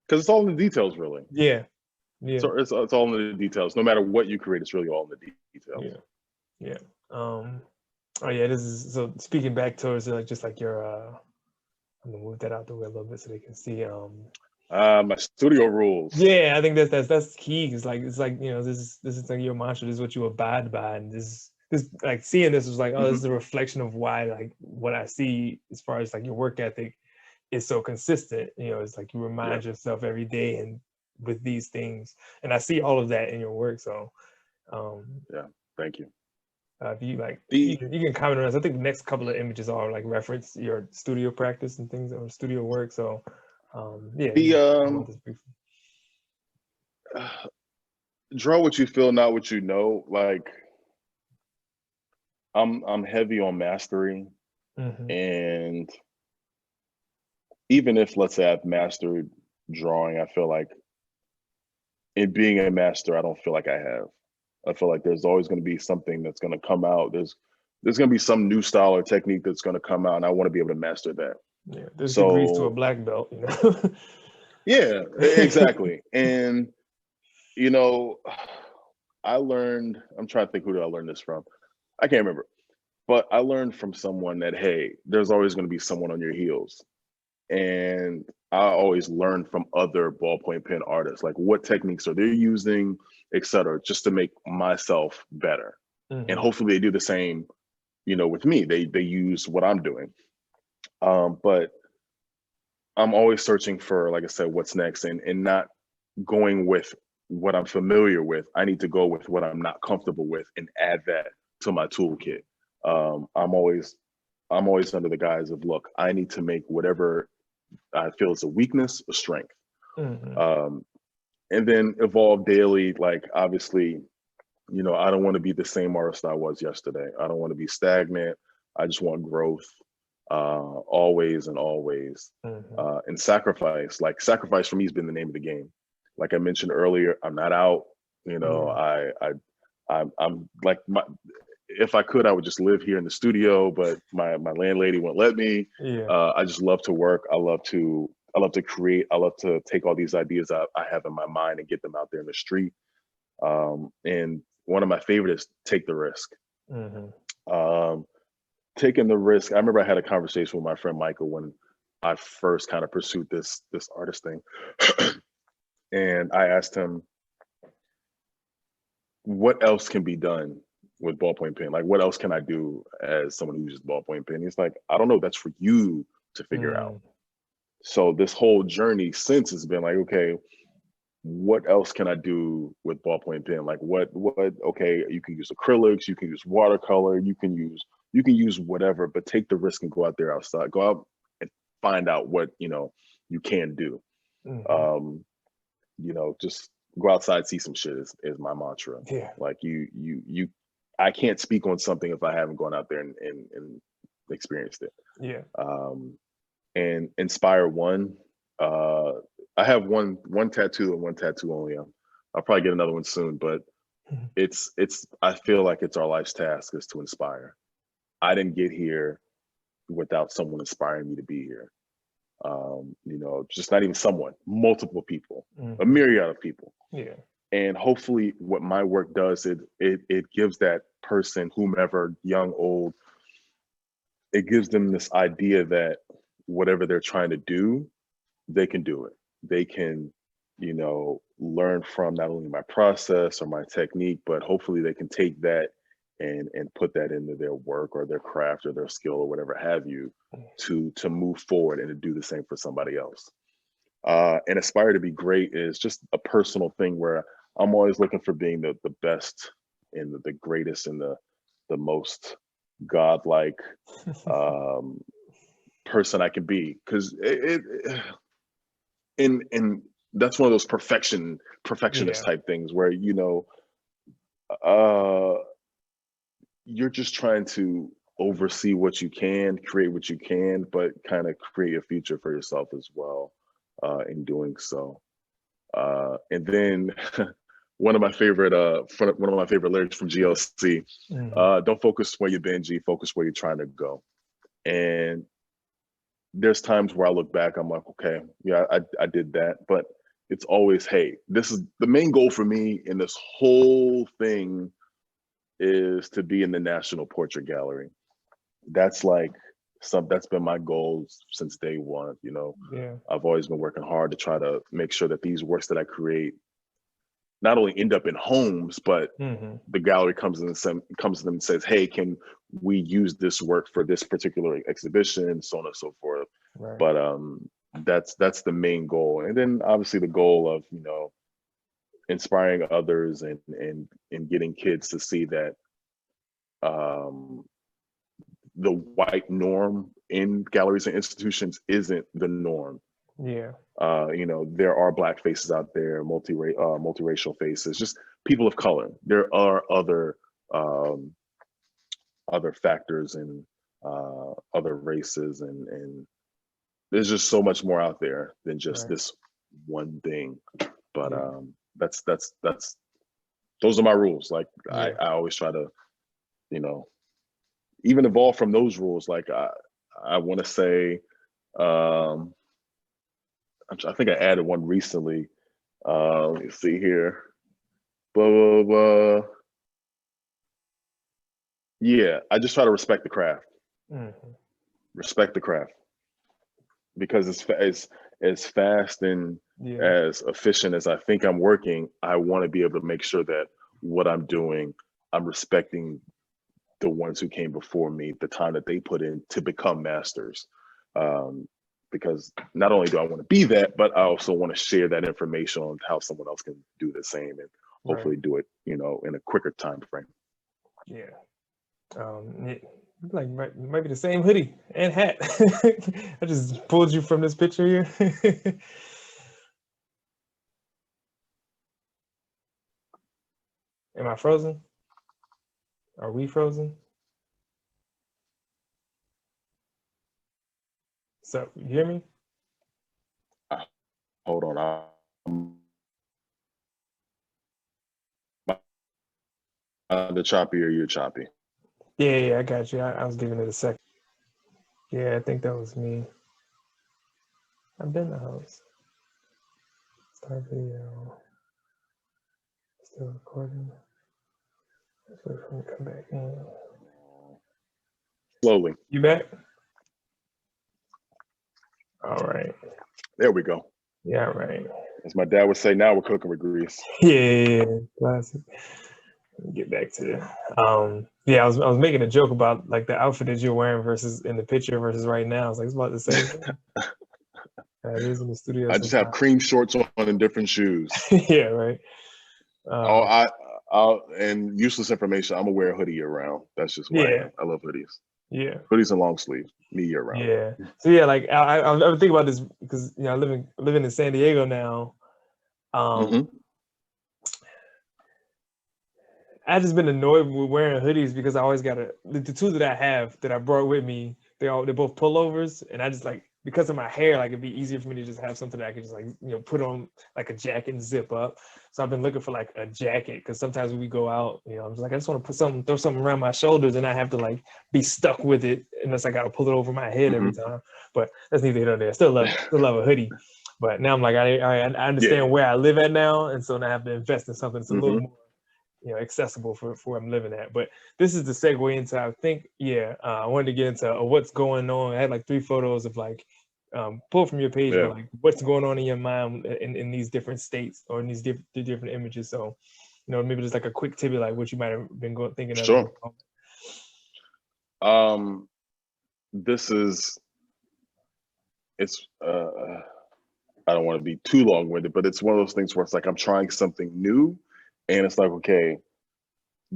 Because it's all in the details, really. Yeah. Yeah. So it's all in the details. No matter what you create, it's really all in the details. Yeah. Yeah. Oh yeah, this is so speaking back towards like just like your I'm gonna move that out the way a little bit so they can see. My studio rules. Yeah, I think that's key. It's like, you know, this is like your mantra. This is what you abide by, and this like seeing this was like, oh, this is a reflection of why like what I see as far as like your work ethic is so consistent. You know, it's like you remind yourself every day and with these things, and I see all of that in your work. So, yeah, thank you. if you like, you can comment on this. I think the next couple of images are like reference your studio practice and things or studio work. So, yeah. Draw what you feel, not what you know. Like I'm heavy on mastery, and even if, let's say, I've mastered drawing, I feel like in being a master, I don't feel like I have. I feel like there's always going to be something that's going to come out. There's going to be some new style or technique that's going to come out, and I want to be able to master that. Yeah, there's degrees to a black belt, you know. Yeah, exactly. And you know, I'm trying to think, who did I learn this from? I can't remember. But I learned from someone that, hey, there's always going to be someone on your heels. And I always learn from other ballpoint pen artists, like what techniques are they using, et cetera, just to make myself better. And hopefully they do the same, you know, with me. They use what I'm doing. But I'm always searching for, like I said, what's next, and not going with what I'm familiar with. I need to go with what I'm not comfortable with and add that to my toolkit. I'm always under the guise of, look, I need to make whatever I feel is a weakness a strength. And then evolve daily. Like, obviously, you know, I don't want to be the same artist I was yesterday. I don't want to be stagnant. I just want growth, always and always. And sacrifice. Like, sacrifice for me has been the name of the game. Like I mentioned earlier, I'm not out. You know, I'm like, if I could, I would just live here in the studio, but my landlady won't let me. I just love to work. I love to create. I love to take all these ideas I have in my mind and get them out there in the street. And one of my favorites is take the risk. Taking the risk. I remember I had a conversation with my friend Michael when I first kind of pursued this artist thing. And I asked him, what else can be done with ballpoint pen? Like, what else can I do as someone who uses ballpoint pen? He's like, I don't know. That's for you to figure out. So this whole journey since has been like, okay, what else can I do with ballpoint pen? Like, what, okay, you can use acrylics, you can use watercolor, you can use whatever, but take the risk and go out there outside, go out and find out what, you know, you can do. You know, just go outside, see some shit is my mantra. Yeah. Like I can't speak on something if I haven't gone out there and experienced it. Yeah. And inspire one. I have one tattoo and one tattoo only. I'll probably get another one soon, but it's I feel like it's our life's task is to inspire. I didn't get here without someone inspiring me to be here. You know, just not even someone, multiple people, a myriad of people. Yeah. And hopefully what my work does, it gives that person, whomever, young, old, it gives them this idea that whatever they're trying to do, they can do it. They can, you know, learn from not only my process or my technique, but hopefully they can take that and put that into their work or their craft or their skill or whatever have you to move forward and to do the same for somebody else. And aspire to be great is just a personal thing where I'm always looking for being the best and the greatest and the most godlike person I can be. Because and that's one of those perfectionist type things where, you know, you're just trying to oversee what you can, create what you can, but kind of create a future for yourself as well in doing so. And then one of my favorite lyrics from GLC, don't focus where you've been, G, focus where you're trying to go. And there's times where I look back, I'm like, okay, yeah, I did that, but it's always, hey, this is the main goal for me in this whole thing is to be in the National Portrait Gallery. That's like that's been my goal since day one. You know, Yeah. I've always been working hard to try to make sure that these works that I create not only end up in homes, but the gallery comes to them and says, hey, can we use this work for this particular exhibition, so on and so forth. Right. But that's the main goal. And then obviously the goal of, you know, inspiring others and getting kids to see that the white norm in galleries and institutions isn't the norm. Yeah. You know, there are Black faces out there, multiracial faces, just people of color. There are other factors and other races, and there's just so much more out there than just this one thing. But that's those are my rules. Like I always try to, you know, even evolve from those rules. Like I want to say, I think I added one recently. Let me see here. Blah, blah, blah. Yeah, I just try to respect the craft. Respect the craft, because it's as fast and as efficient as I think I'm working. I want to be able to make sure that what I'm doing, I'm respecting the ones who came before me, the time that they put in to become masters. Because not only do I want to be that, but I also want to share that information on how someone else can do the same and hopefully do it, you know, in a quicker time frame. Yeah. Like might be the same hoodie and hat. I just pulled you from this picture here. Am I frozen? Are we frozen? So you hear me? Hold on. The choppy or you're choppy? Yeah, I got you. I was giving it a second. Yeah, I think that was me. I've been the host. Start video. Still recording. Let's wait for him to come back in. Slowly. You back? All right. There we go. Yeah, right. As my dad would say, now we're cooking with grease. Yeah, classic. Let me get back to yeah, I was making a joke about like the outfit that you're wearing versus in the picture versus right now. It's like it's about the same thing. It is in the studio. I just have cream shorts on and different shoes. Yeah, right. And useless information. I'm gonna wear a hoodie year round. That's just why I love hoodies. Yeah, hoodies and long sleeve, me year round. Yeah. So yeah, like I think about this because you know living in San Diego now. I've just been annoyed with wearing hoodies because I always gotta the two that I have that I brought with me. They're both pullovers, and I just like because of my hair, like it'd be easier for me to just have something that I could just like put on like a jacket and zip up. So I've been looking for like a jacket because sometimes when we go out, I'm just like I just want to throw something around my shoulders, and I have to like be stuck with it unless I gotta pull it over my head every time. But that's neither here nor there. Still love a hoodie, but now I'm like I understand where I live at now, and so now I have to invest in something that's a little more accessible for where I'm living at. But this is the segue into I think I wanted to get into what's going on. I had like 3 photos of like pulled from your page, but like what's going on in your mind in these different states or in these different images. So maybe just like a quick tidbit like what you might have been thinking of. Sure. This is it's I don't want to be too long-winded, but it's one of those things where it's like I'm trying something new. And it's like, okay,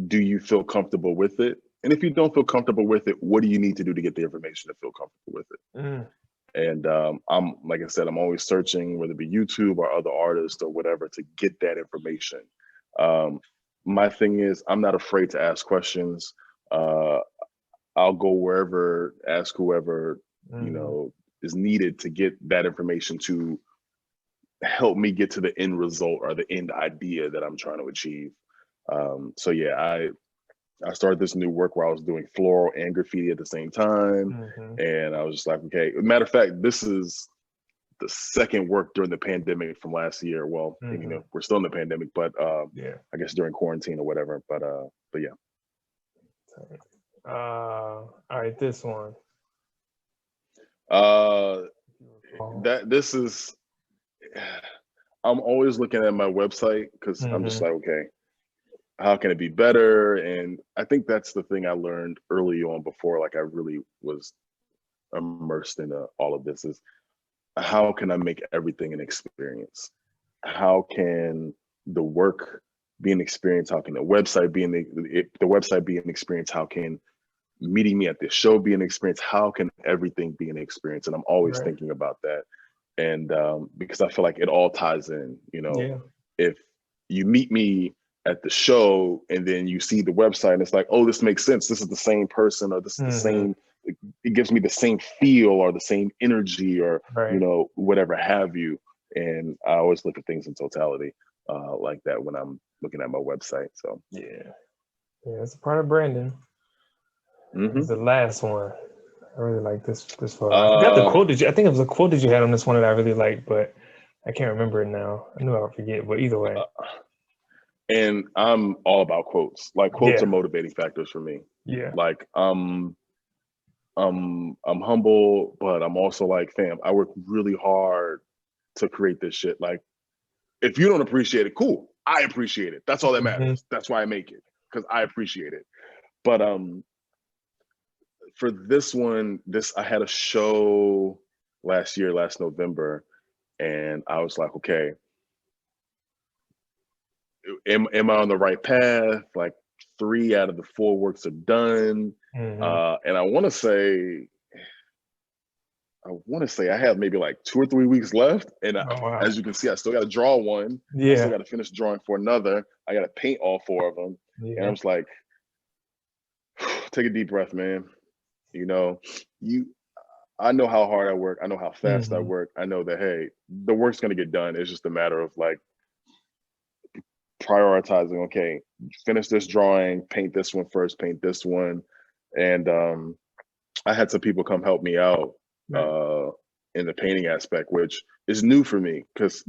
do you feel comfortable with it? And if you don't feel comfortable with it, what do you need to do to get the information to feel comfortable with it? And I'm, like I said, I'm always searching, whether it be YouTube or other artists or whatever, to get that information. My thing is, I'm not afraid to ask questions. I'll go wherever, ask whoever, is needed to get that information to help me get to the end result or the end idea that I'm trying to achieve. So yeah, I started this new work where I was doing floral and graffiti at the same time. And I was just like, okay, matter of fact, this is the second work during the pandemic from last year. Well, you know, we're still in the pandemic, but yeah. I guess during quarantine or whatever. But yeah. All right, this one. This is. I'm always looking at my website because I'm just like, okay, how can it be better? And I think that's the thing I learned early on before, like I really was immersed in all of this, is how can I make everything an experience? How can the work be an experience? How can the website be the website be an experience? How can meeting me at this show be an experience? How can everything be an experience? And I'm always thinking about that. And because I feel like it all ties in, you know, if you meet me at the show and then you see the website and it's like, oh, this makes sense. This is the same person, or this is the same, it gives me the same feel or the same energy or, you know, whatever have you. And I always look at things in totality like that when I'm looking at my website. So yeah, it's a part of branding. This is the last one. I really like this photo. I forgot the quote I think it was a quote that you had on this one that I really liked, but I can't remember it now. I knew I would forget, but either way. And I'm all about quotes. Like quotes are motivating factors for me. Yeah. Like I'm humble, but I'm also like, fam, I work really hard to create this shit. Like, if you don't appreciate it, cool. I appreciate it. That's all that matters. That's why I make it, because I appreciate it. But for this one, I had a show last November, and I was like, okay, am I on the right path? Like 3 out of the 4 works are done. And I want to say I have maybe like 2 or 3 weeks left. And as you can see, I still got to draw one. I still got to finish drawing for another. I got to paint all 4 of them. And I'm just like, take a deep breath, man. You know, I know how hard I work. I know how fast I work. I know that, hey, the work's going to get done. It's just a matter of like prioritizing, okay, finish this drawing, paint this one first, paint this one. And I had some people come help me out in the painting aspect, which is new for me because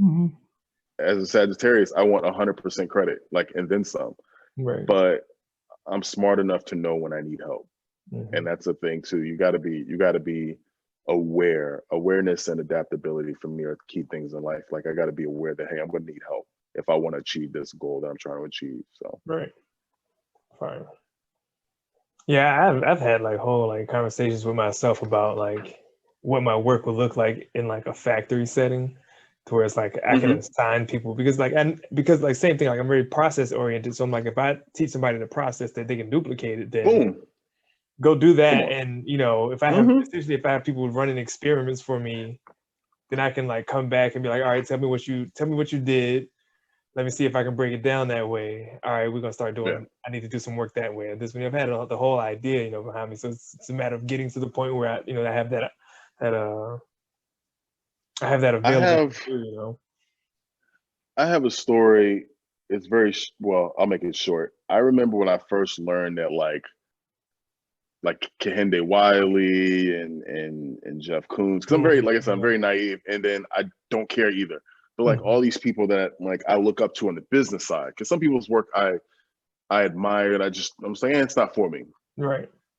as a Sagittarius, I want 100% credit, like, and then some. But I'm smart enough to know when I need help. And that's the thing too. You gotta be aware. Awareness and adaptability for me are key things in life. Like I gotta be aware that, hey, I'm gonna need help if I want to achieve this goal that I'm trying to achieve. So fine. Yeah, I've had like whole like conversations with myself about like what my work would look like in like a factory setting, to where it's like I can assign people, because like same thing, like I'm very process oriented. So I'm like, if I teach somebody the process that they can duplicate it, then go do that. And you know, if I have essentially if I have people running experiments for me, then I can like come back and be like, all right, tell me what you did. Let me see if I can break it down that way. All right, we're gonna start doing. I need to do some work that way. And this, when I've had the whole idea, you know, behind me. So it's a matter of getting to the point where I have that available. You know, I have a story. It's very well. I'll make it short. I remember when I first learned that like Kehinde Wiley and Jeff Koons, because I'm very, like I said, I'm very naive, and then I don't care either. But like all these people that like I look up to on the business side, because some people's work I admire, and I'm saying it's not for me.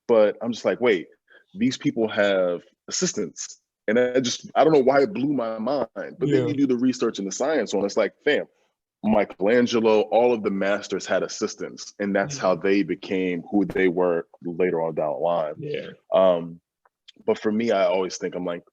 But I'm just like, wait, these people have assistants. And I don't know why it blew my mind. But then you do the research and the science on it. It's like, fam, Michelangelo, all of the masters had assistants, and that's how they became who they were later on down the line. But for me, I always think, I'm like,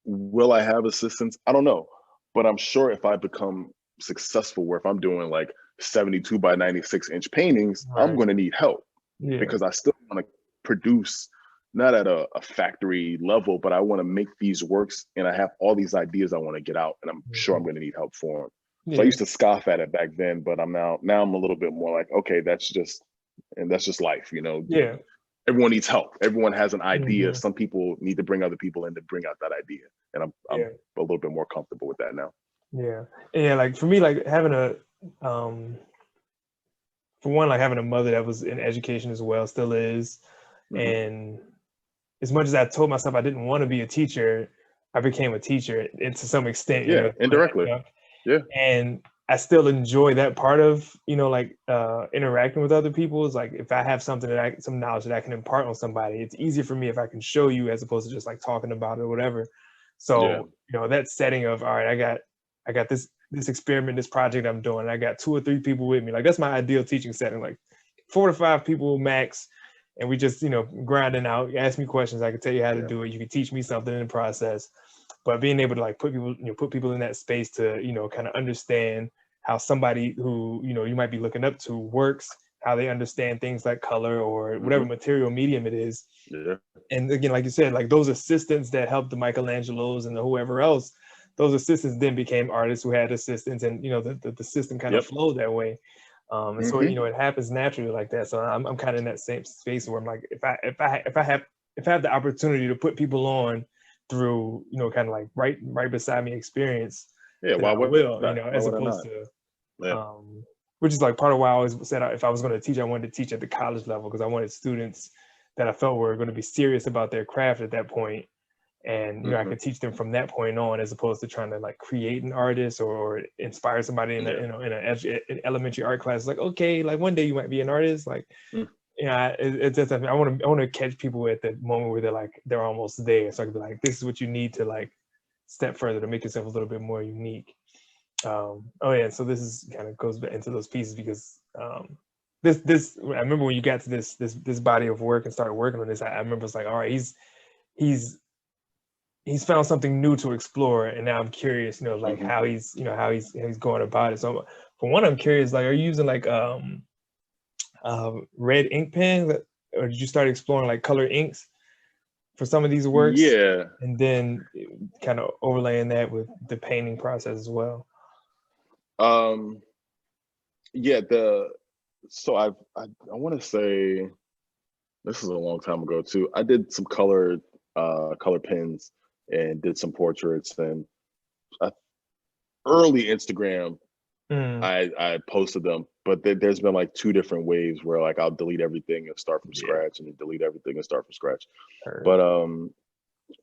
will I have assistants? I don't know. But I'm sure if I become successful, where if I'm doing like 72 by 96 inch paintings, I'm going to need help because I still want to produce, not at a factory level, but I want to make these works, and I have all these ideas I want to get out, and I'm sure I'm going to need help for them. So I used to scoff at it back then, but I'm now I'm a little bit more like, okay, that's just life, you know. Everyone needs help. Everyone has an idea. Some people need to bring other people in to bring out that idea, and I'm a little bit more comfortable with that now. Like for me, like having for one, like having a mother that was in education as well, still is. And as much as I told myself I didn't want to be a teacher, I became a teacher and to some extent, you Yeah, know, indirectly. Yeah. and I still enjoy that part of, you know, like interacting with other people. Is like if I have something some knowledge that I can impart on somebody, it's easier for me if I can show you as opposed to just like talking about it or whatever. Yeah. So, you know, that setting of, all right, I got this experiment, this project I'm doing. I got 2 or 3 people with me. Like that's my ideal teaching setting, like 4 to 5 people max. And we just, you know, grinding out. You ask me questions, I can tell you how to do it. You can teach me something in the process. But being able to like put people in that space to, you know, kind of understand how somebody who, you know, you might be looking up to works, how they understand things like color or whatever material medium it is. Yeah. And again, like you said, like those assistants that helped the Michelangelos and the whoever else, those assistants then became artists who had assistants, and you know the system kind of flowed that way. And so, you know, it happens naturally like that. So I'm kind of in that same space where I'm like, if I have the opportunity to put people on through, you know, kind of like right beside me experience, Yeah. then Why I would will, you not? know, Why as would I opposed not? to, Yeah. which is like part of why I always said if I was going to teach, I wanted to teach at the college level because I wanted students that I felt were going to be serious about their craft at that point. And, you know, I could teach them from that point on, as opposed to trying to like create an artist or inspire somebody in an elementary art class. Like, okay, like one day you might be an artist. Like, yeah, it's just, I want to catch people at the moment where they're almost there. So I can be like, this is what you need to like step further to make yourself a little bit more unique. Oh yeah, so this is kind of goes into those pieces because this I remember when you got to this body of work and started working on this. I remember it's like, all right, he's found something new to explore, and now I'm curious, you know, like how he's going about it. So for one, I'm curious, like, are you using like red ink pens, or did you start exploring like color inks for some of these works, Yeah. and then kind of overlaying that with the painting process as well? Yeah. So I want to say this is a long time ago too. I did some color pens and did some portraits, and early Instagram I posted them, but there's been like 2 different waves where like I'll delete everything and start from scratch, and delete everything and start from scratch.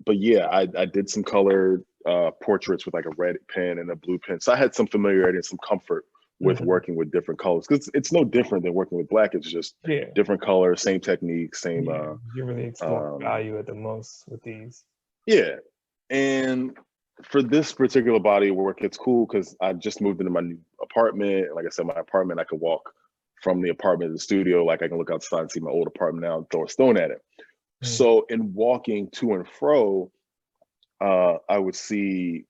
But yeah, I did some colored portraits with like a red pen and a blue pen, so I had some familiarity and some comfort with working with different colors, because it's no different than working with black. It's just different colors, same technique, same you really explore value at the most with these. Yeah. And for this particular body of work, it's cool because I just moved into my new apartment. Like I said, my apartment, I could walk from the apartment to the studio. Like I can look outside and see my old apartment now and throw a stone at it. So in walking to and fro, I would see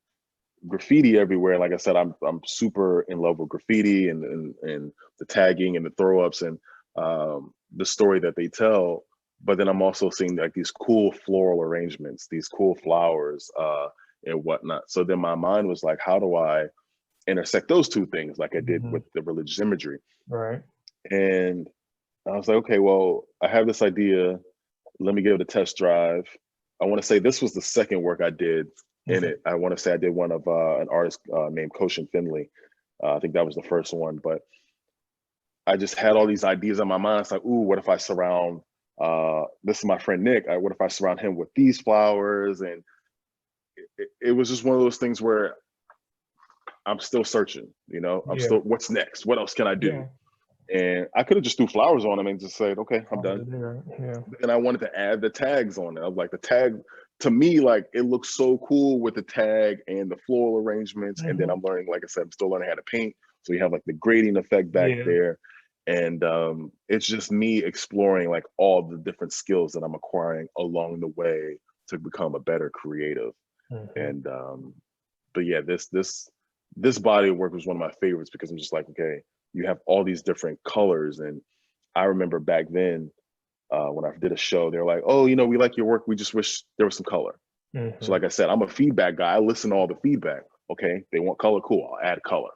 graffiti everywhere. Like I said, I'm super in love with graffiti and the tagging and the throw ups and the story that they tell. But then I'm also seeing like these cool floral arrangements, these cool flowers and whatnot. So then my mind was like, how do I intersect those 2 things, like I did with the religious imagery? Right. And I was like, okay, well, I have this idea. Let me give it a test drive. I want to say this was the second work I did in it. I want to say I did one of an artist named Koshin Finley. I think that was the first one, but I just had all these ideas in my mind. It's like, ooh, what if I surround this is my friend Nick. What if I surround him with these flowers? And it was just one of those things where I'm still searching, you know, I'm still, what's next? What else can I do? And I could have just threw flowers on them and just said, okay, I'm done. And I wanted to add the tags on it. I was like, the tag, to me, like it looks so cool with the tag and the floral arrangements. And then I'm learning, like I said, I'm still learning how to paint. So you have like the grading effect back there. And it's just me exploring like all the different skills that I'm acquiring along the way to become a better creative. And but yeah, this body of work was one of my favorites because I'm just like, okay, you have all these different colors. And I remember back then when I did a show, they were like, oh, you know, we like your work. We just wish there was some color. So like I said, I'm a feedback guy. I listen to all the feedback. Okay, they want color, cool, I'll add color.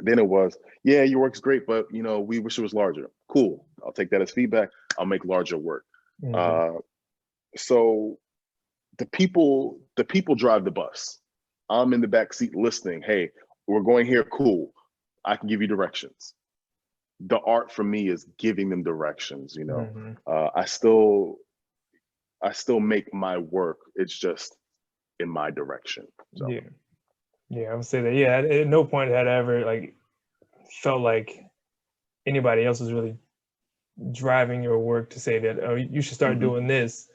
Then it was, yeah, your work's great, but you know, we wish it was larger. Cool, I'll take that as feedback. I'll make larger work. So the people drive the bus. I'm in the back seat listening. Hey, we're going here. Cool. I can give you directions. The art for me is giving them directions. You know, I still make my work. It's just in my direction. So Yeah, I would say that. Yeah, at no point had I ever like felt like anybody else was really driving your work to say that, oh, you should start doing this.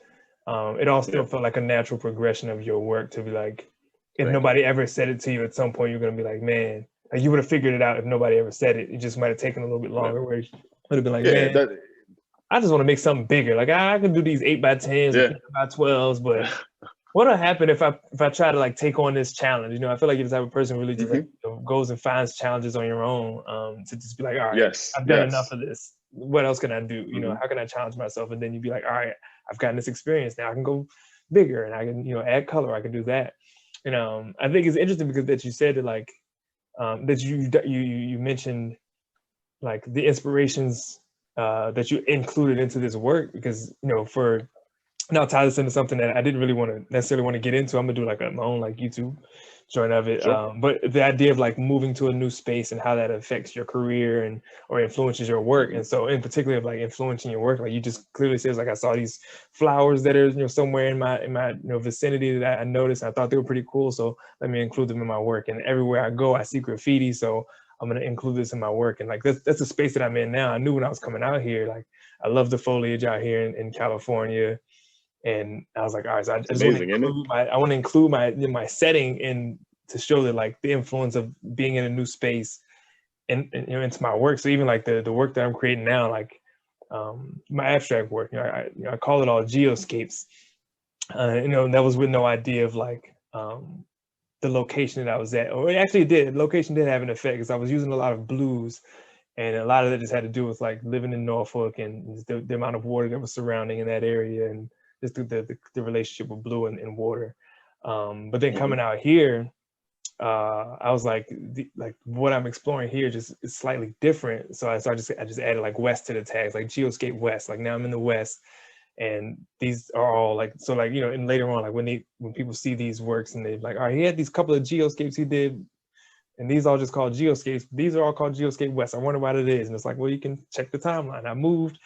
It all still felt like a natural progression of your work to be like, if nobody ever said it to you, at some point you're gonna be like, man, like you would have figured it out if nobody ever said it. It just might have taken a little bit longer. Where you would have been like, man, I just want to make something bigger. Like I can do these 8x10s or 8x12s, but what'll happen if I try to like take on this challenge? You know, I feel like you're the type of person really just like, you know, goes and finds challenges on your own, to just be like, all right, I've done enough of this. What else can I do? You know, how can I challenge myself? And then you'd be like, all right, I've gotten this experience. Now I can go bigger and I can, you know, add color. I can do that. And I think it's interesting because that you said that like that you mentioned like the inspirations that you included into this work, because you know, for now tie this into something that I didn't really necessarily want to get into. I'm gonna do like my own like YouTube joint of it. But the idea of like moving to a new space and how that affects your career and or influences your work. And so in particular of like influencing your work, like you just clearly says like I saw these flowers that are, you know, somewhere in my you know vicinity that I noticed. I thought they were pretty cool. So let me include them in my work. And everywhere I go, I see graffiti. So I'm gonna include this in my work. And like that's the space that I'm in now. I knew when I was coming out here, like I love the foliage out here in California. And I was like, all right, so I just want to include my setting in to show that like the influence of being in a new space and you know into my work. So even like the work that I'm creating now, like my abstract work, you know, I call it all geoscapes. You know, that was with no idea of like the location that I was at, or location did have an effect because I was using a lot of blues. And a lot of that just had to do with like living in Norfolk and the amount of water that was surrounding in that area, and just the relationship with blue and water. But then coming out here, I was like, what I'm exploring here just is slightly different. So I just added like West to the tags, like Geoscape West. Like now I'm in the West, and these are all like, so like, you know, and later on, like when people see these works and they're like, all right, he had these couple of geoscapes he did, and these all just called geoscapes. These are all called Geoscape West. I wonder what it is. And it's like, well, you can check the timeline. I moved.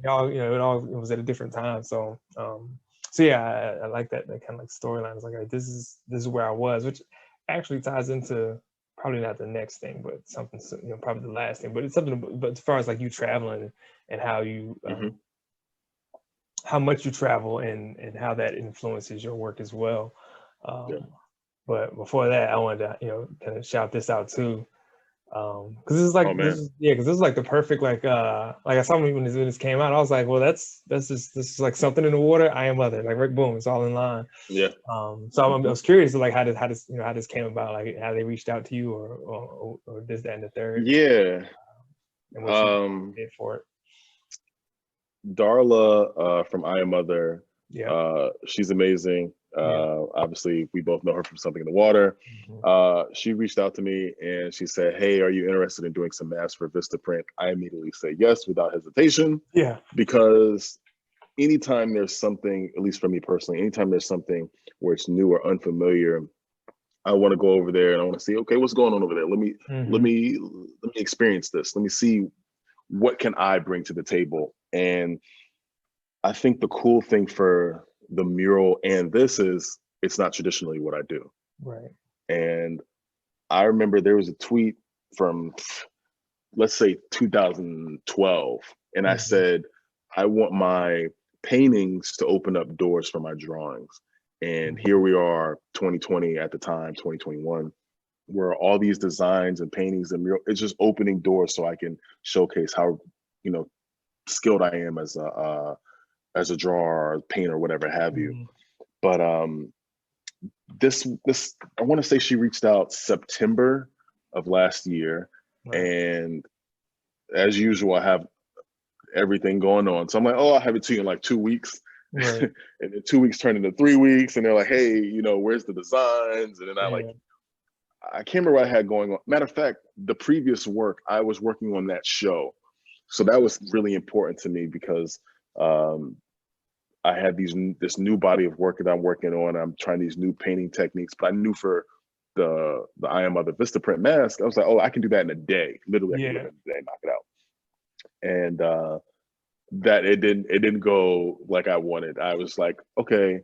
Y'all, you know, it was at a different time. So, so yeah, I like that kind of like storyline. It's like, all right, this is where I was, which actually ties into probably not the next thing, but something, you know, probably the last thing. But it's something. But as far as like you traveling and how you, how much you travel and how that influences your work as well. But before that, I wanted to, you know, kind of shout this out too, because this is like, because this is like the perfect like I saw when this came out, I was like, well, this is like something in the water. I am other, like right, boom, it's all in line. So I was curious, like how this you know how this came about, like how they reached out to you or this, that, and the third. And what you did for it. Darla from I Am Other. She's amazing. Obviously we both know her from Something in the Water. She reached out to me and she said, hey, are you interested in doing some masks for Vistaprint? I immediately said yes without hesitation. Because anytime there's something, at least for me personally, anytime there's something where it's new or unfamiliar, I want to go over there and I want to see, okay, what's going on over there? Let me experience this. Let me see what can I bring to the table. And I think the cool thing for the mural and this is it's not traditionally what I do. And I remember there was a tweet from, let's say 2012, and I said, I want my paintings to open up doors for my drawings. And here we are, 2020 at the time, 2021, where all these designs and paintings and mural, it's just opening doors so I can showcase how, you know, skilled I am as a drawer or painter, whatever have you. But this I want to say she reached out September of last year, and as usual, I have everything going on. So I'm like, oh, I'll have it to you in like 2 weeks. And then 2 weeks turned into 3 weeks, and they're like, hey, you know, where's the designs? And then I can't remember what I had going on. Matter of fact, the previous work, I was working on that show. So that was really important to me because I had this new body of work that I'm working on. I'm trying these new painting techniques, but I knew for the I Am Other Vistaprint mask, I was like, oh, I can do that in a day. Literally, I can do that in a day, knock it out. And that it didn't go like I wanted. I was like, okay,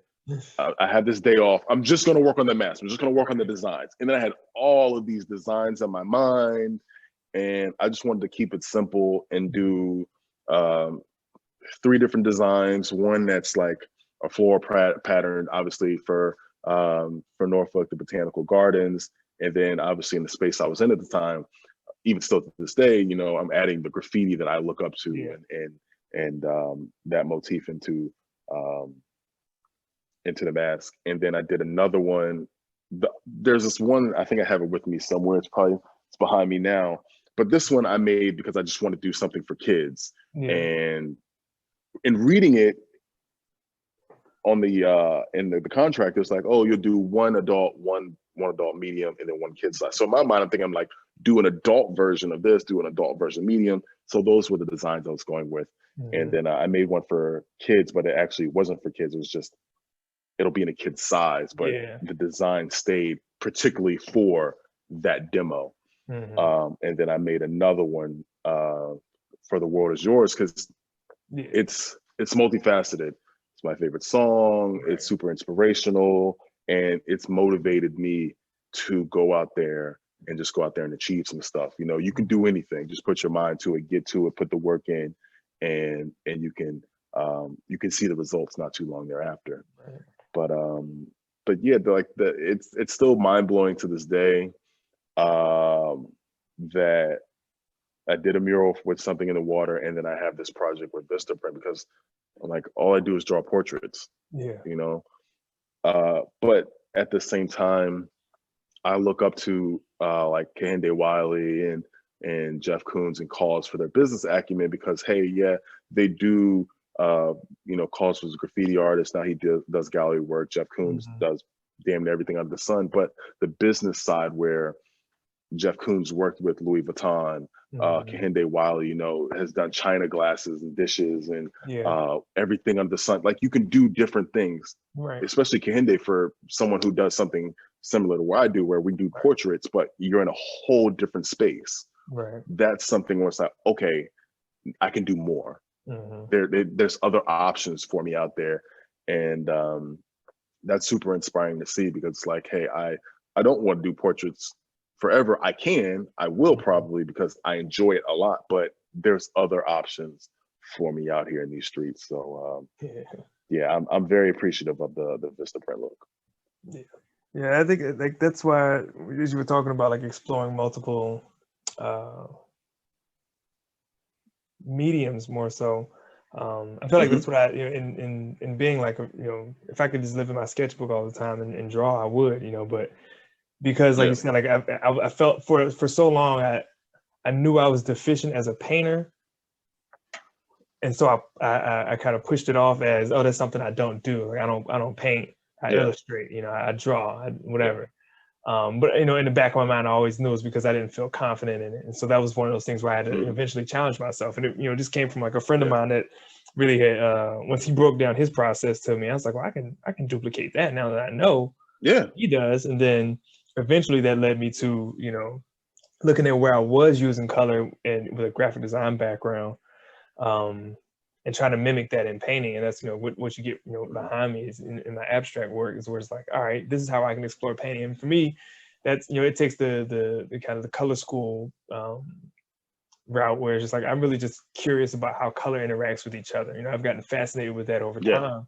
I had this day off. I'm just going to work on the mask. I'm just going to work on the designs. And then I had all of these designs in my mind, and I just wanted to keep it simple and do 3 different designs. One that's like a floral pattern, obviously for Norfolk, the Botanical Gardens, and then obviously in the space I was in at the time, even still to this day, you know, I'm adding the graffiti that I look up to and that motif into the mask. And then I did another one. There's this one, I think I have it with me somewhere. It's behind me now. But this one I made because I just want to do something for kids. And in reading it on the in the contract, it's like, oh, you'll do one adult medium, and then 1 kid size. So in my mind, I'm thinking I'm like, do an adult version of this, do an adult version medium. So those were the designs I was going with. And then I made one for kids, but it actually wasn't for kids. It was just, it'll be in a kid's size, but the design stayed particularly for that demo. And then I made another one for The World Is Yours, because it's multifaceted. It's my favorite song. It's super inspirational, and it's motivated me to go out there and just go out there and achieve some stuff. You know, you can do anything. Just put your mind to it, get to it, put the work in, and you can see the results not too long thereafter. But yeah, it's still mind blowing to this day that I did a mural with something in the water, and then I have this project with Vistaprint, because like all I do is draw portraits. You know, but at the same time, I look up to like Kehinde Wiley and Jeff Koons and Cause for their business acumen, because hey, yeah, they do. You know, Cause was a graffiti artist. Now he does gallery work. Jeff Koons does damn near everything under the sun. But the business side, where Jeff Koons worked with Louis Vuitton, Kehinde Wiley, you know, has done china glasses and dishes and everything under the sun. Like, you can do different things, especially Kehinde, for someone who does something similar to what I do, where we do portraits, but you're in a whole different space. That's something where it's like, okay, I can do more. There's other options for me out there, and that's super inspiring to see, because it's like, hey, I don't want to do portraits forever. I will probably, because I enjoy it a lot, but there's other options for me out here in these streets. So yeah, I'm very appreciative of the Vistaprint look. Yeah, I think like that's why, as you were talking about, like exploring multiple mediums more so. I feel like that's what I, you know, in being like, you know, if I could just live in my sketchbook all the time and draw, I would, you know, but because like you said, like I felt for so long, I knew I was deficient as a painter. And so I kind of pushed it off as, oh, that's something I don't do. Like I don't paint, I illustrate, you know, I draw, whatever. But you know, in the back of my mind, I always knew it was because I didn't feel confident in it. And so that was one of those things where I had to eventually challenge myself. And it, you know, just came from like a friend of mine that really had, once he broke down his process to me, I was like, well, I can duplicate that now that I know he does. And then eventually that led me to, you know, looking at where I was using color and with a graphic design background, and trying to mimic that in painting. And that's, you know, what you get, you know, behind me is in my abstract work, is where it's like, all right, this is how I can explore painting. And for me, that's, you know, it takes the kind of the color school route, where it's just like, I'm really just curious about how color interacts with each other. You know, I've gotten fascinated with that over time.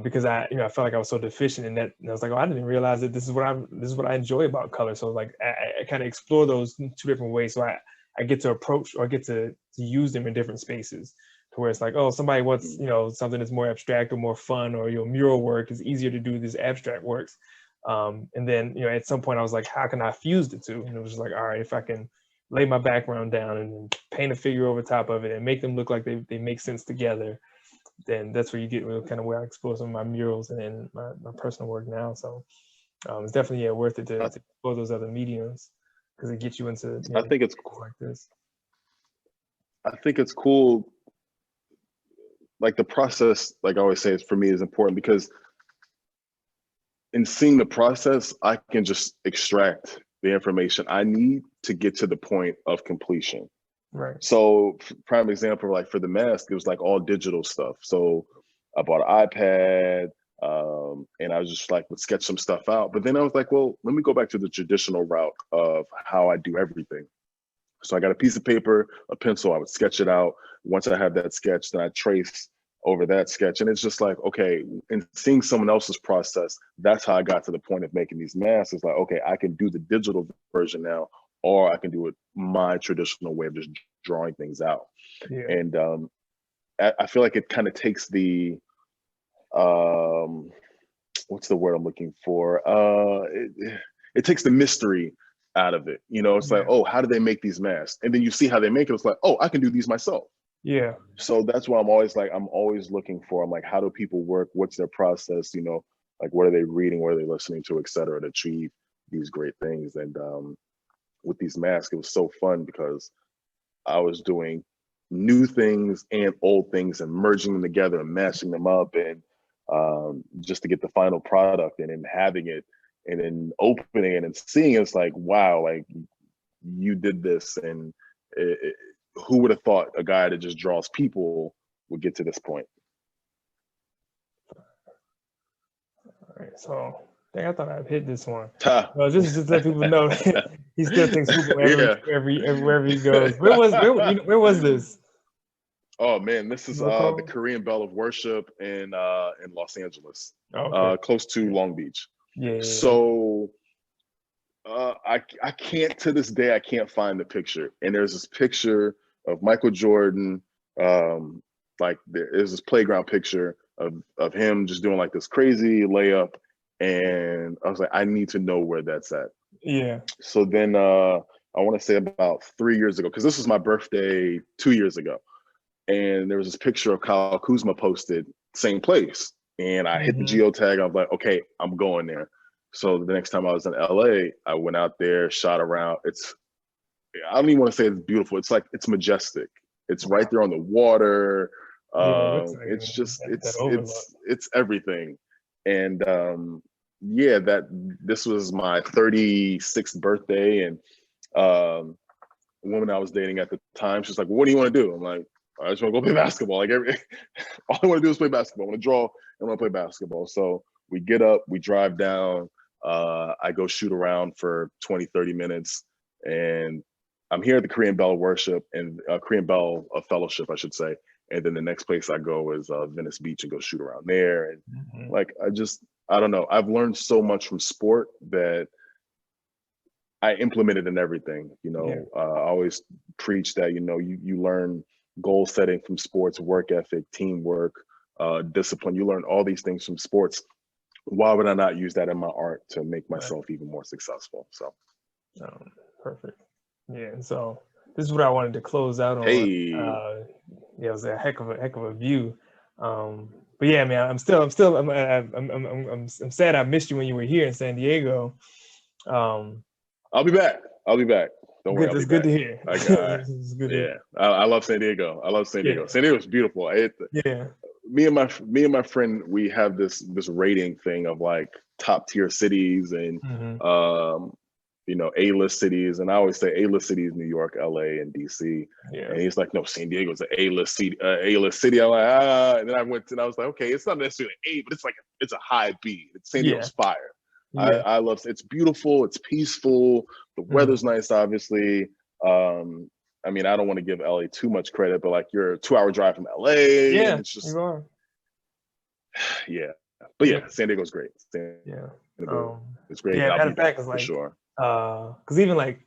Because I felt like I was so deficient in that, and I was like, oh, I didn't realize that this is what I enjoy about color. So like I kind of explore those 2 different ways, so I get to approach, or I get to use them in different spaces, to where it's like, oh, somebody wants, you know, something that's more abstract or more fun, or your mural work is easier to do these abstract works. And then, you know, at some point I was like, how can I fuse the two? And it was just like, all right, if I can lay my background down and paint a figure over top of it and make them look like they make sense together, then that's where you get kind of where I explore some of my murals and my personal work now. So it's definitely worth it to explore those other mediums, because it gets you into, you know, I think it's cool. Like this. I think it's cool. Like the process, like I always say, for me is important, because in seeing the process, I can just extract the information I need to get to the point of completion. Right. So prime example, like for the mask, it was like all digital stuff. So I bought an iPad, And I was just like, would sketch some stuff out. But then I was like, well, let me go back to the traditional route of how I do everything. So I got a piece of paper, a pencil, I would sketch it out. Once I have that sketch, then I trace over that sketch. And it's just like, okay, and seeing someone else's process, that's how I got to the point of making these masks. It's like, okay, I can do the digital version now, or I can do it my traditional way of just drawing things out. Yeah. And I feel like it kind of takes the, what's the word I'm looking for? It takes the mystery out of it. You know, it's like, oh, how do they make these masks? And then you see how they make it. It's like, oh, I can do these myself. Yeah. So that's why I'm always looking for, I'm like, how do people work? What's their process? You know, like, what are they reading? What are they listening to, et cetera, to achieve these great things? And with these masks, it was so fun because I was doing new things and old things and merging them together and mashing them up, and just to get the final product, and then having it and then opening it and seeing it, it's like, wow, like, you did this. And who would have thought a guy that just draws people would get to this point? All right, so I thought I'd hit this one. Ha. Well, just to let people know, he still thinks hooping Yeah. wherever he goes. Where was this? Oh man, this is Recall? the Korean Bell of Worship in Los Angeles, Okay. close to Long Beach. Yeah. So I can't, to this day, I can't find the picture. And there's this picture of Michael Jordan, like there's this playground picture of him just doing like this crazy layup. And I was like, I need to know where that's at. Yeah. So then I want to say about 3 years ago, because this was my birthday 2 years ago. And there was this picture of Kyle Kuzma posted, same place. And I hit the geotag. I was like, okay, I'm going there. So the next time I was in LA, I went out there, shot around. I don't even want to say it's beautiful. It's like, it's majestic. It's right there on the water. It's just, it's everything. And yeah, this was my 36th birthday. And a woman I was dating at the time, she's like, well, what do you want to do? I'm like, I just want to go play basketball. Like, all I want to do is play basketball. I want to draw. I want to play basketball. So we get up, we drive down. I go shoot around for 20, 30 minutes. And I'm here at the Korean Bell of Worship and Korean Bell of Fellowship, I should say. And then the next place I go is Venice Beach and go shoot around there. And like, I don't know. I've learned so much from sport that I implemented in everything. You know, I always preach that, you know, you learn goal setting from sports, work ethic, teamwork, discipline. You learn all these things from sports. Why would I not use that in my art to make myself even more successful? So perfect. Yeah, and so this is what I wanted to close out on. Hey. Yeah, it was a heck of a view. But yeah, man, I'm sad I missed you when you were here in San Diego. I'll be back. Don't worry. It's good to hear. I love San Diego. San Diego. San Diego's beautiful. Me and my friend, we have this rating thing of like top tier cities and you know, A-list cities. And I always say A-list cities, New York, LA, and DC. And he's like, no, San Diego's an A-list city. I'm like, and then I went and I was like, okay, it's not necessarily A, but it's a high B. It's San Diego's fire. I love it's beautiful, it's peaceful, the weather's nice, obviously. I mean, I don't want to give LA too much credit, but like, you're a 2-hour drive from LA. And it's just, you are. But San Diego's great. It's great. Matter of fact, it's like, for sure. Because even like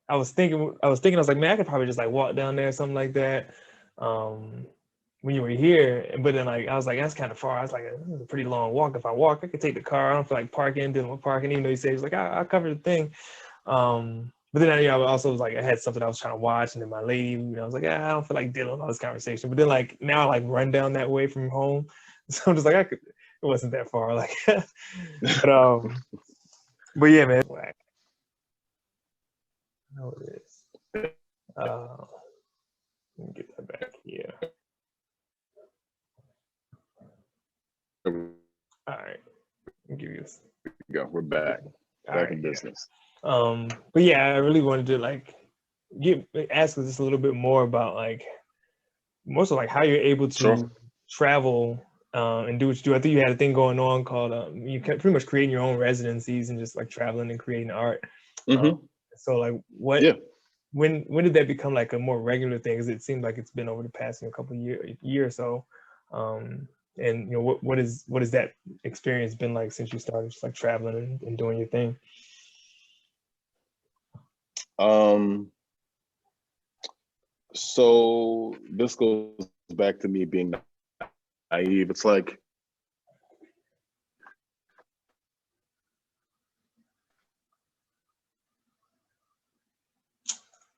I was thinking, I was like, man, I could probably just like walk down there or something like that. When you were here, but then like I was like, that's kind of far. I was like, this is a pretty long walk. If I walk, I could take the car. I don't feel like dealing with parking, even though he said he's like, I'll cover the thing. But then I also was like, I had something I was trying to watch, and then my lady, you know, I was like, I don't feel like dealing with all this conversation. But then like now I like run down that way from home, so I'm just like, it wasn't that far, like. But yeah, man. I know it is. Let me get that back here. All right. I'll give you this. Go. We're back. Back in business. But yeah, I really wanted to like ask just a little bit more about like more so like how you're able to travel and do what you do. I think you had a thing going on called you can pretty much creating your own residencies and just like traveling and creating art. Mm-hmm. So like what Yeah. when did that become like a more regular thing? Because it seemed like it's been over the past couple of year or so. And what has that experience been like since you started just like traveling and doing your thing? So this goes back to me being naive. It's like,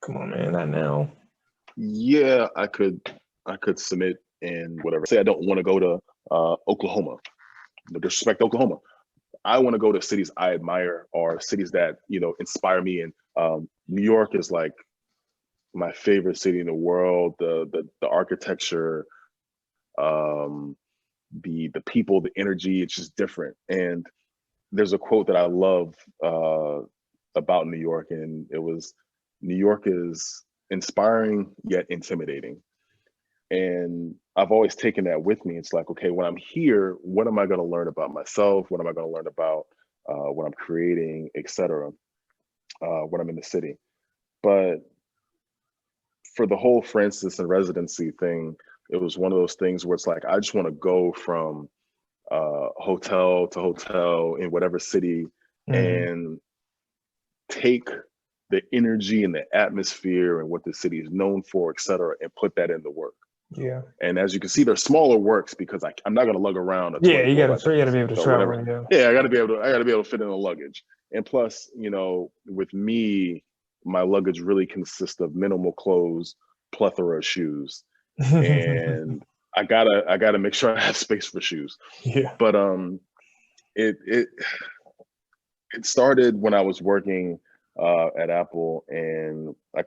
Come on, man, not now. yeah, I could submit and whatever. Say I don't want to go to Oklahoma. No disrespect to Oklahoma. I want to go to cities I admire or cities that inspire me. And New York is like my favorite city in the world. The architecture, the people, the energy, it's just different. And there's a quote that I love about New York, and it was, New York is inspiring yet intimidating. And I've always taken that with me. It's like, okay, when I'm here, what am I going to learn about myself? What am I going to learn about what I'm creating, etc. When I'm in the city? But for the whole Francis and residency thing, it was one of those things where it's like, I just want to go from hotel to hotel in whatever city and take the energy and the atmosphere and what the city is known for, et cetera, and put that into work. Yeah. And as you can see, they're smaller works because I'm not going to lug around. You gotta be able to travel. Yeah, I got to be able to fit in the luggage. And plus, with me, my luggage really consists of minimal clothes, plethora of shoes, and I gotta make sure I have space for shoes. Yeah. But it started when I was working at Apple, and I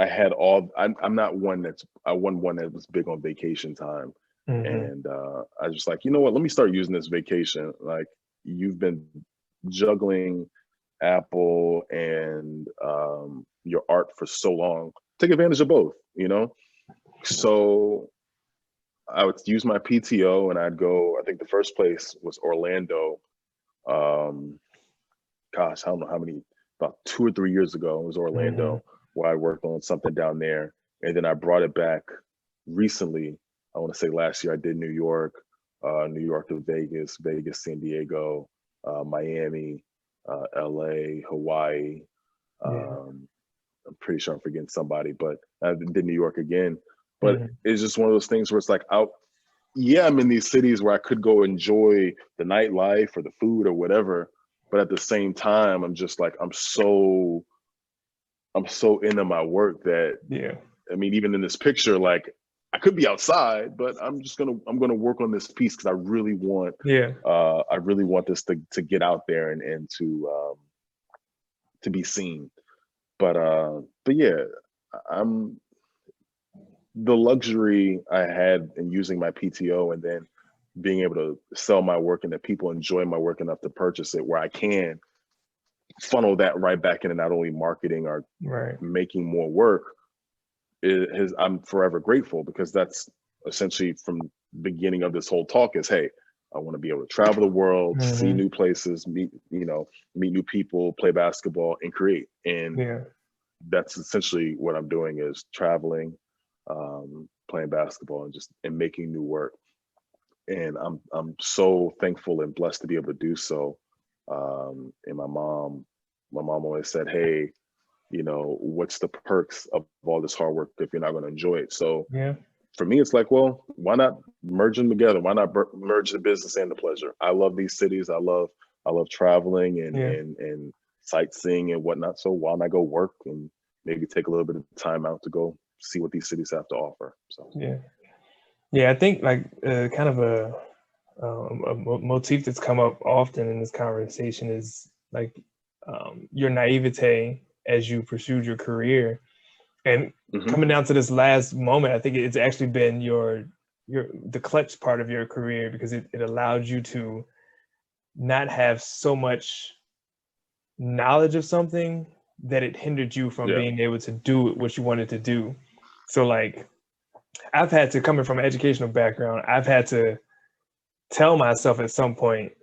had I'm not one I wasn't one that was big on vacation time. And I was just like, you know what, let me start using this vacation. Like, you've been juggling Apple and your art for so long. Take advantage of both, So I would use my PTO and I'd go, I think the first place was Orlando. Gosh, I don't know how many, about 2 or 3 years ago, it was Orlando, where I worked on something down there. And then I brought it back recently. I want to say last year I did New York to Vegas, San Diego, Miami, LA, Hawaii. I'm pretty sure I'm forgetting somebody, but I did New York again. But it's just one of those things where it's like, I'm in these cities where I could go enjoy the nightlife or the food or whatever. But at the same time, I'm just like, I'm so into my work that, I mean, even in this picture, like, I could be outside, but I'm gonna work on this piece because I really want this to get out there and to be seen. But yeah, I'm the luxury I had in using my PTO and then being able to sell my work and that people enjoy my work enough to purchase it, where I can funnel that right back into not only marketing or making more work. I'm forever grateful, because that's essentially from the beginning of this whole talk is, hey, I want to be able to travel the world, see new places, meet new people, play basketball, and create. And that's essentially what I'm doing, is traveling, playing basketball, and making new work. And I'm so thankful and blessed to be able to do so. And my mom always said, hey, what's the perks of all this hard work if you're not going to enjoy it? So for me, it's like, well, why not merge them together? Why not merge the business and the pleasure? I love these cities. I love traveling and sightseeing and whatnot. So why not go work and maybe take a little bit of time out to go see what these cities have to offer? So I think like kind of a motif that's come up often in this conversation is like your naivete as you pursued your career, and coming down to this last moment, I think it's actually been the clutch part of your career, because it allowed you to not have so much knowledge of something that it hindered you from being able to do what you wanted to do. So like I've had to, coming from an educational background, I've had to tell myself at some point,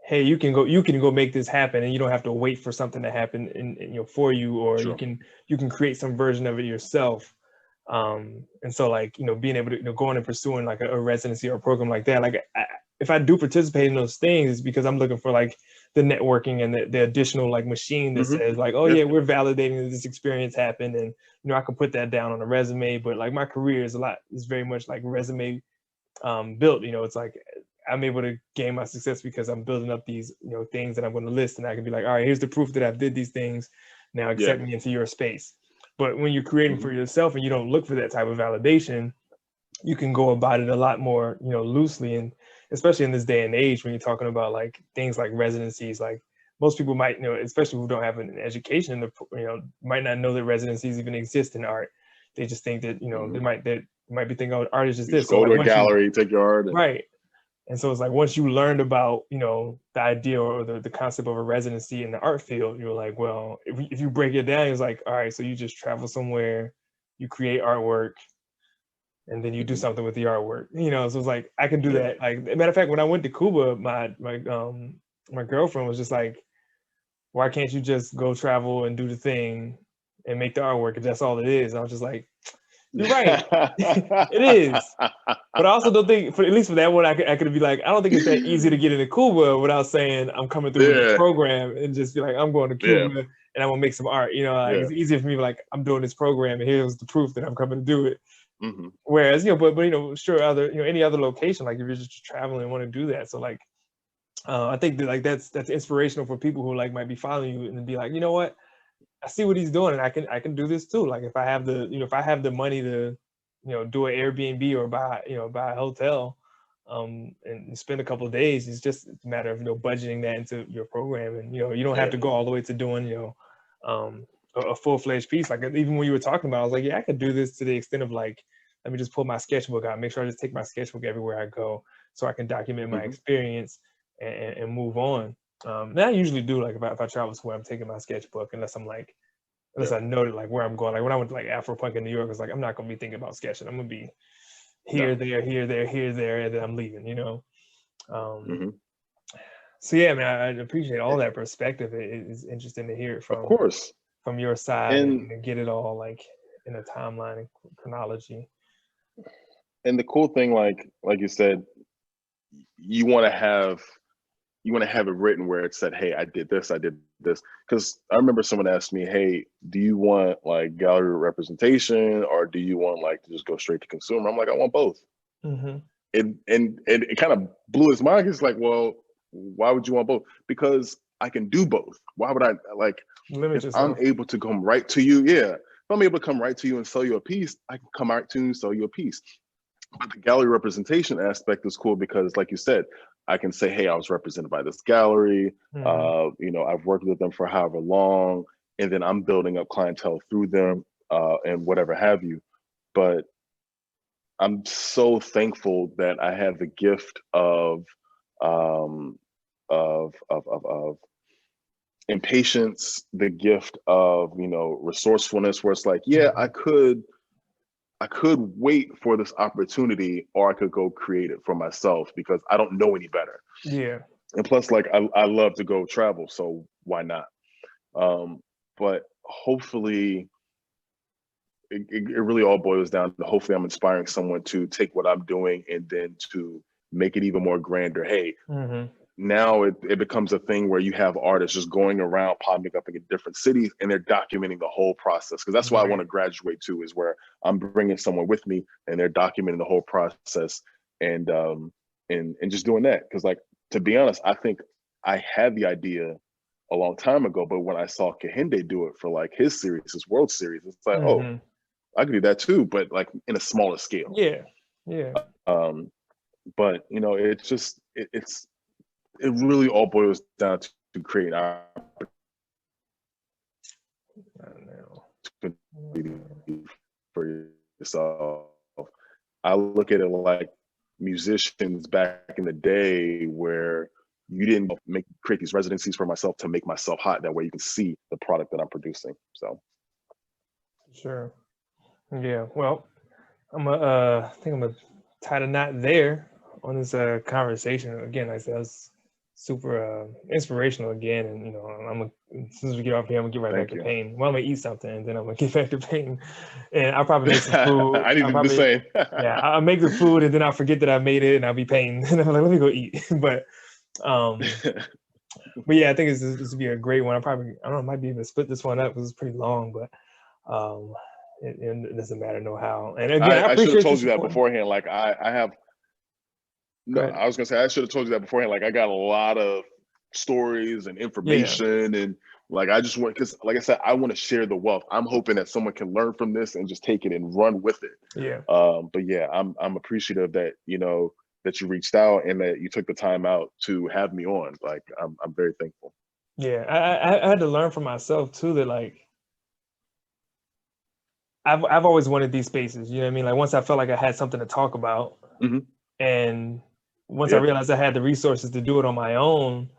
hey, you can go make this happen, and you don't have to wait for something to happen for you, or Sure. you can create some version of it yourself. And so like, being able to, going and pursuing like a residency or a program like that, like if I do participate in those things, it's because I'm looking for like the networking and the additional like machine that says like, oh yeah, we're validating that this experience happened, and I can put that down on a resume. But like my career is very much like resume built. It's like I'm able to gain my success because I'm building up these things that I'm going to list, and I can be like, all right, here's the proof that I've did these things. Now accept me into your space. But when you're creating for yourself and you don't look for that type of validation, you can go about it a lot more, loosely. And especially in this day and age, when you're talking about like things like residencies, like most people might, especially who don't have an education, might not know that residencies even exist in art. They just think that, they might be thinking, oh, art is just You this. just go So to like a gallery, take your art. right. And so it's like once you learned about, the idea or the concept of a residency in the art field, you're like, well, if you break it down, it's like, all right, so you just travel somewhere, you create artwork, and then you do something with the artwork. So it's like I can do that. Like, matter of fact, when I went to Cuba, my girlfriend was just like, why can't you just go travel and do the thing and make the artwork if that's all it is? And I was just like, you're right. It is. But I also don't think, at least for that one, I could be like, I don't think it's that easy to get into Cuba without saying I'm coming through with this program and just be like, I'm going to Cuba and I'm gonna make some art. Like it's easier for me, like I'm doing this program and here's the proof that I'm coming to do it. Whereas, but sure, any other location, like if you're just traveling and want to do that. So like, I think that like that's inspirational for people who like might be following you and be like, you know what, I see what he's doing and I can do this too. Like if I have the money to, do an Airbnb or buy a hotel, and spend a couple of days, it's just a matter of, budgeting that into your program. And, you don't have to go all the way to doing, a full-fledged piece. Like even when you were talking about, I was like, yeah, I could do this to the extent of like, let me just pull my sketchbook out, make sure I just take my sketchbook everywhere I go so I can document my experience and move on. And I usually do, like if I travel somewhere, I'm taking my sketchbook unless I noted like where I'm going. Like when I went to like Afropunk in New York, it's like I'm not gonna be thinking about sketching. I'm gonna be here, there, and then I'm leaving. So yeah, man, I appreciate all that perspective. It's interesting to hear it Of course, from your side and get it all like in a timeline and chronology. And the cool thing, like you said, you want to have it written where it said, hey, I did this. Because I remember someone asked me, hey, do you want like gallery representation or do you want like to just go straight to consumer? I'm like, I want both. And it kind of blew his mind. He's like, well, why would you want both? Because I can do both. Why would I like limit if I'm able to come right to you? Yeah. If I'm able to come right to you and sell you a piece, I can come right to you and sell you a piece. But the gallery representation aspect is cool because, like you said, I can say, hey, I was represented by this gallery. I've worked with them for however long, and then I'm building up clientele through them and whatever have you. But I'm so thankful that I have the gift of impatience, the gift of resourcefulness, where it's like, yeah, I could wait for this opportunity, or I could go create it for myself because I don't know any better. Yeah. And plus, like I love to go travel, so why not? But hopefully, it really all boils down to hopefully I'm inspiring someone to take what I'm doing and then to make it even more grander. Hey, now it becomes a thing where you have artists just going around popping up in different cities and they're documenting the whole process. Because that's why I want to graduate to, is where I'm bringing someone with me and they're documenting the whole process and just doing that. Because like, to be honest, I think I had the idea a long time ago, but when I saw Kehinde do it for like his series, his World Series, it's like, oh, I could do that too, but like in a smaller scale. Yeah. But it's just it really all boils down to create for yourself. I look at it like musicians back in the day where you didn't create these residencies for myself to make myself hot. That way you can see the product that I'm producing. So. Sure. Yeah. Well, I think I'm gonna tie the knot there on this conversation. Again, like I said, it was super inspirational again, and as soon as we get off here, I'm gonna get right back Thank to you. painting. Well, I'm gonna eat something, and then I'm gonna get back to painting, and I'll probably make some food. I need to do the same. Yeah, I'll make the food, and then I'll forget that I made it, and I'll be painting, and I'm like, let me go eat. But yeah, I think this would be a great one. I don't know, I might be able to split this one up because it's pretty long, but it doesn't matter no how. And again, I I should have appreciate told you that support. beforehand. Like I have no, I was gonna say I should have told you that beforehand. Like I got a lot of stories and Yeah, information, and like I just want, because like I said, I want to share the wealth. I'm hoping that someone can learn from this and just take it and run with it. yeah, But yeah, I'm appreciative that that you reached out and that you took the time out to have me on. Like I'm very thankful. yeah. I had to learn for myself too that like I've always wanted these spaces. You know what I mean? Like once I felt like I had something to talk about, Hmm. and once I Yeah. realized I had the resources to do it on my own,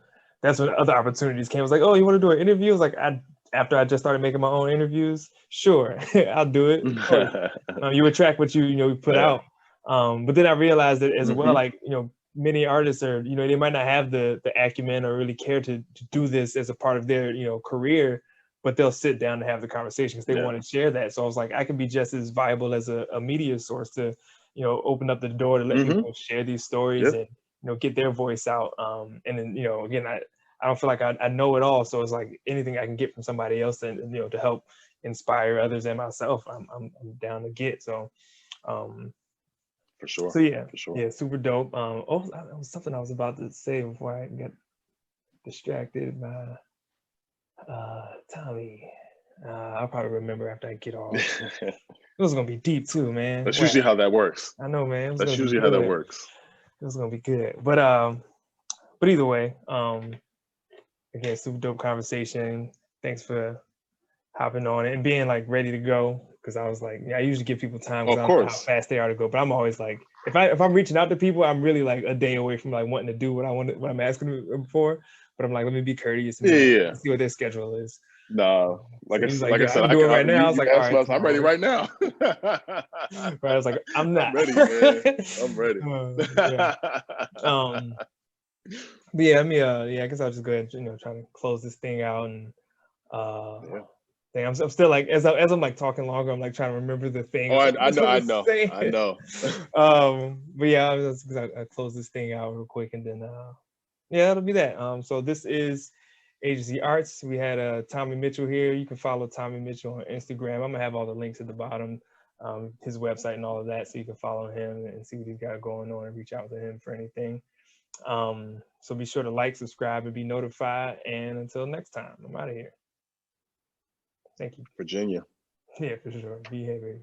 that's when other opportunities came. I was like, oh, you want to do an interview? I was like, after I just started making my own interviews, sure, I'll do it. Of course. You attract what you put Yeah. out. But then I realized that as well, Hmm. like many artists are, they might not have the acumen or really care to do this as a part of their career, but they'll sit down to have the conversation because they Yeah. want to share that. So I was like, I can be just as viable as a media source to open up the door to let Hmm. people share these stories Yep. and get their voice out. And then again, I don't feel like I know it all, so it's like anything I can get from somebody else and to help inspire others and myself, I'm down to get. So For sure. so yeah, For sure. yeah, super dope. That was something I was about to say before I got distracted by Tommy. I'll probably remember after I get off. It was gonna be deep too, man. That's Wow. usually how that works. I know, man. It was That's gonna be usually how that good. works. It was gonna be good. But either way, again, super dope conversation. Thanks for hopping on it and being like ready to go. Because I was like, I usually give people time because Of I don't know how course. fast they are to go. But I'm always like, if I'm reaching out to people, I'm really like a day away from like wanting to do what I'm asking them for. But I'm like, let me be courteous and be like, Yeah. let's see what their schedule is. No, So he was like, like I yeah, I said, can do it right now. I was you like, all asked right, us. I'm ready tomorrow. right now. Right, I was like, I'm not. I'm ready, man. I'm ready. Yeah. But yeah, I guess I'll just go ahead and try to close this thing out and Yeah. thing. I'm still like as I'm like talking longer, I'm like trying to remember the thing. Oh, Like, I know, I what know, say? I know. But yeah, I close this thing out real quick and then yeah, that'll be that. So this is Agency Arts. We had Tommy Mitchell here. You can follow Tommy Mitchell on Instagram. I'm gonna have all the links at the bottom, his website and all of that, so you can follow him and see what he's got going on and reach out to him for anything. So be sure to like, subscribe, and be notified. And until next time, I'm out of here. Thank you. Virginia. Yeah, for sure. Be here, baby.